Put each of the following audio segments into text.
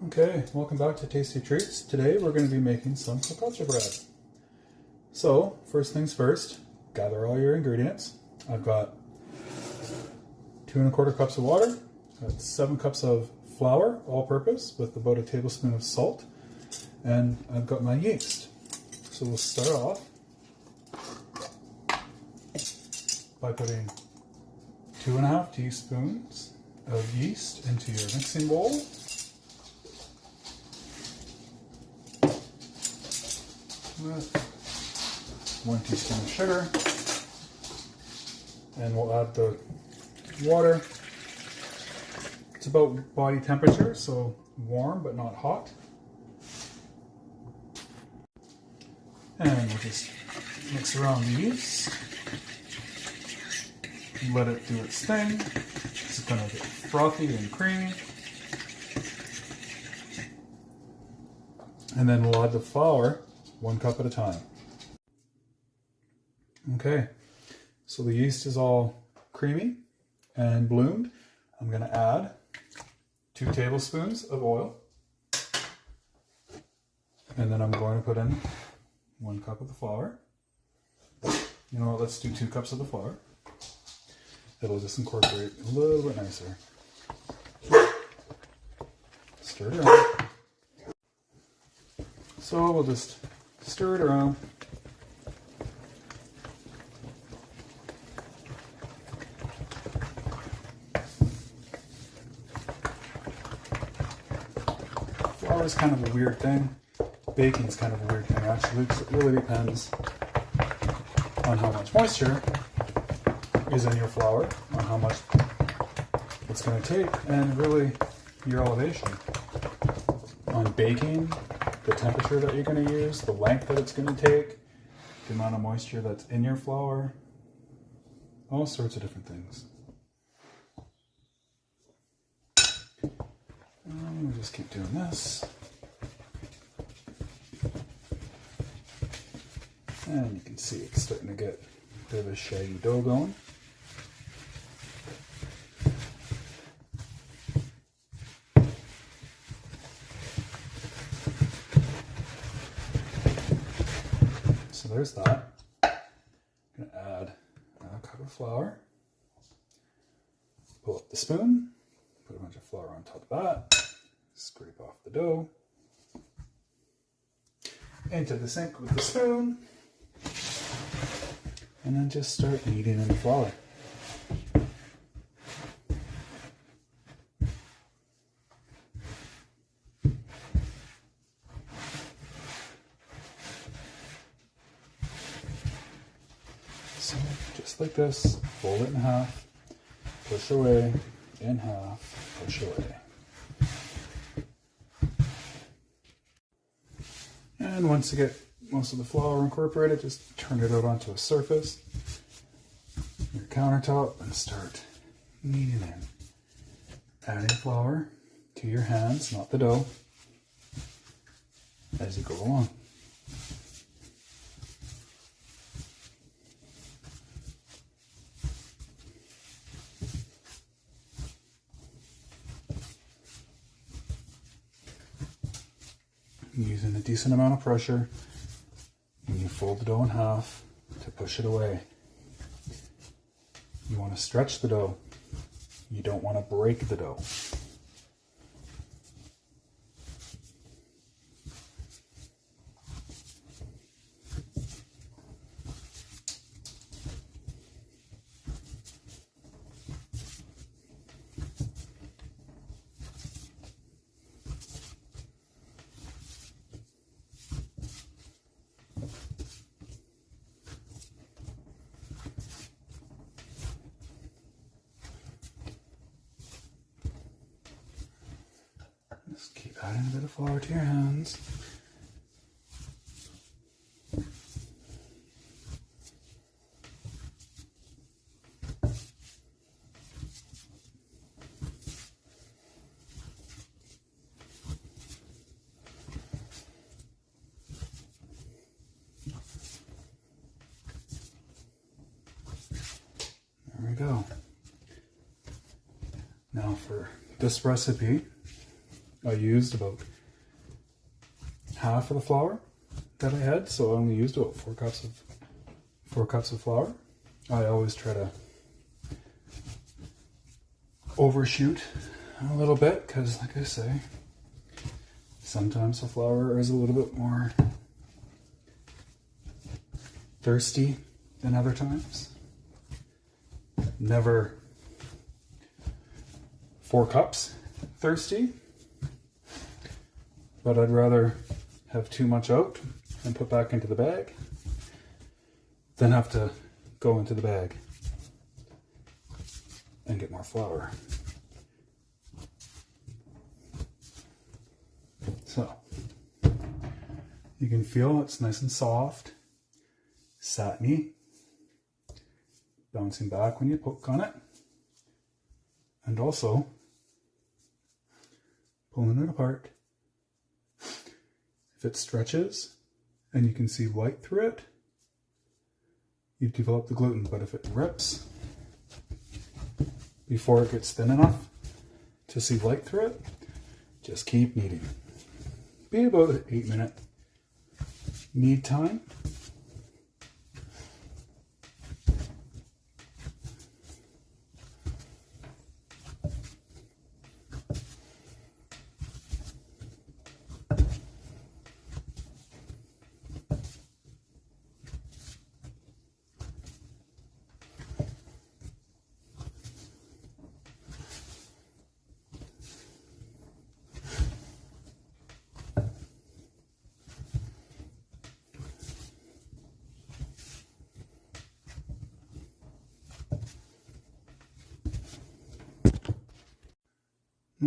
Okay, welcome back to Tasty Treats. Today we're going to be making some focaccia bread. So, first things first, gather all your ingredients. I've got 2¼ cups of water, I've got 7 cups of flour, all-purpose, with about a tablespoon of salt, and I've got my yeast. So we'll start off by putting 2½ teaspoons of yeast into your mixing bowl. With 1 teaspoon of sugar, and we'll add the water. It's about body temperature, so warm but not hot. And we'll just mix around the yeast, let it do its thing. It's going to get frothy and creamy. And then we'll add the flour 1 cup at a time. Okay, so the yeast is all creamy and bloomed. I'm going to add 2 tablespoons of oil. And then I'm going to put in 1 cup of the flour. You know what, let's do 2 cups of the flour. It'll just incorporate a little bit nicer. Stir it around. So we'll just stir it around. Flour is kind of a weird thing. Baking is kind of a weird thing actually, because it really depends on how much moisture is in your flour, on how much it's going to take, and really your elevation. On baking, the temperature that you're going to use, the length that it's going to take, the amount of moisture that's in your flour, all sorts of different things. And we'll just keep doing this. And you can see it's starting to get a bit of a shaggy dough going. So there's that. I'm going to add a cup of flour. Pull up the spoon. Put a bunch of flour on top of that. Scrape off the dough. Into the sink with the spoon. And then just start kneading in the flour. So just like this, fold it in half, push away, in half, push away. And once you get most of the flour incorporated, just turn it out onto a surface, your countertop, and start kneading in. Adding flour to your hands, not the dough, as you go along. Using a decent amount of pressure, and you fold the dough in half to push it away. You want to stretch the dough. You don't want to break the dough. Just keep adding a bit of flour to your hands. There we go. Now for this recipe, I used about half of the flour that I had, so I only used about 4 cups of flour. I always try to overshoot a little bit because, like I say, sometimes the flour is a little bit more thirsty than other times. Never 4 cups thirsty, but I'd rather have too much out and put back into the bag than have to go into the bag and get more flour. So you can feel it's nice and soft, satiny, bouncing back when you poke on it, and also pulling it apart. If it stretches and you can see light through it, you've developed the gluten. But if it rips before it gets thin enough to see light through it, just keep kneading. Be about an 8-minute knead time.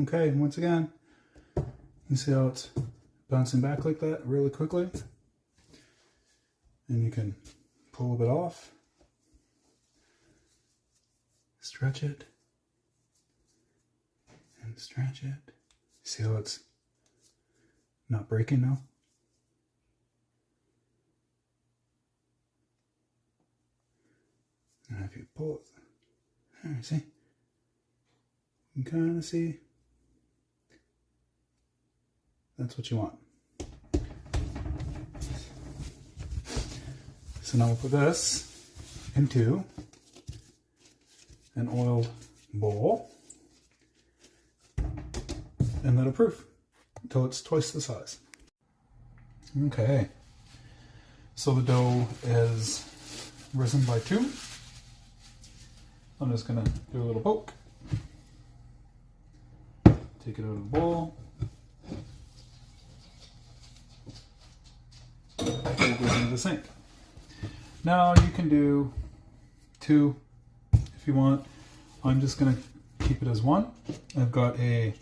Okay, once again, you see how it's bouncing back like that really quickly? And you can pull a bit off, stretch it, and stretch it. See how it's not breaking now? And if you pull it, there, you see? You can kind of see. That's what you want. So now we'll put this into an oiled bowl and let it proof until it's twice the size. Okay, so the dough is risen by 2. I'm just gonna do a little poke. Take it out of the bowl. It goes into the sink. Now you can do 2 if you want. I'm just going to keep it as 1. I've got a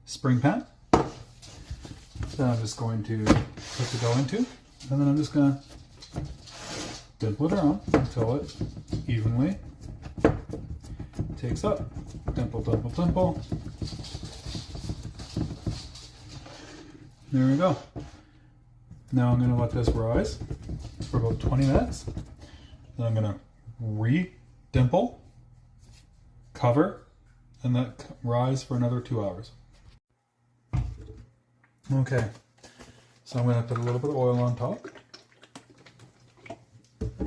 spring pan that I'm just going to put the dough into, and then I'm just going to dimple it around until it evenly takes up. Dimple, dimple, dimple. There we go. Now I'm going to let this rise for about 20 minutes. Then I'm going to re-dimple, cover, and let rise for another 2 hours. Okay, so I'm going to put a little bit of oil on top.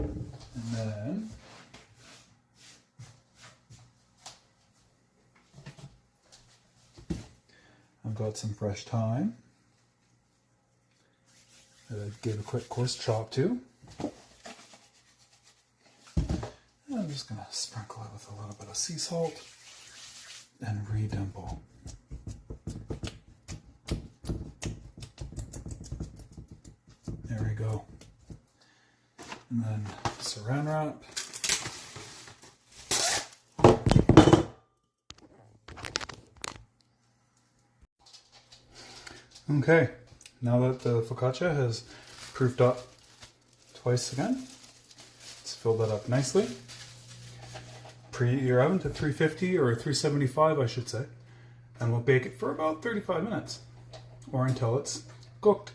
And then I've got some fresh thyme that I gave a quick coarse chop to. And I'm just going to sprinkle it with a little bit of sea salt and re-dimple. There we go. And then saran wrap. Okay, now that the focaccia has proofed up twice again, let's fill that up nicely. Preheat your oven to 350 or 375, I should say, and we'll bake it for about 35 minutes or until it's cooked.